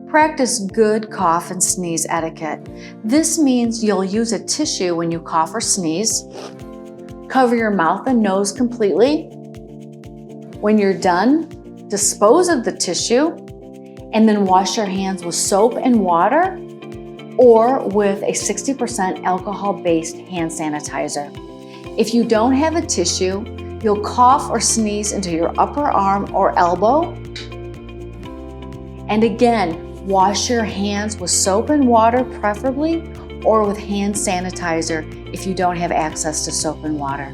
Practice good cough and sneeze etiquette. This means you'll use a tissue when you cough or sneeze. Cover your mouth and nose completely. When you're done, dispose of the tissue and then wash your hands with soap and water or with a 60% alcohol-based hand sanitizer. If you don't have a tissue, you'll cough or sneeze into your upper arm or elbow. And again, wash your hands with soap and water preferably, or with hand sanitizer if you don't have access to soap and water.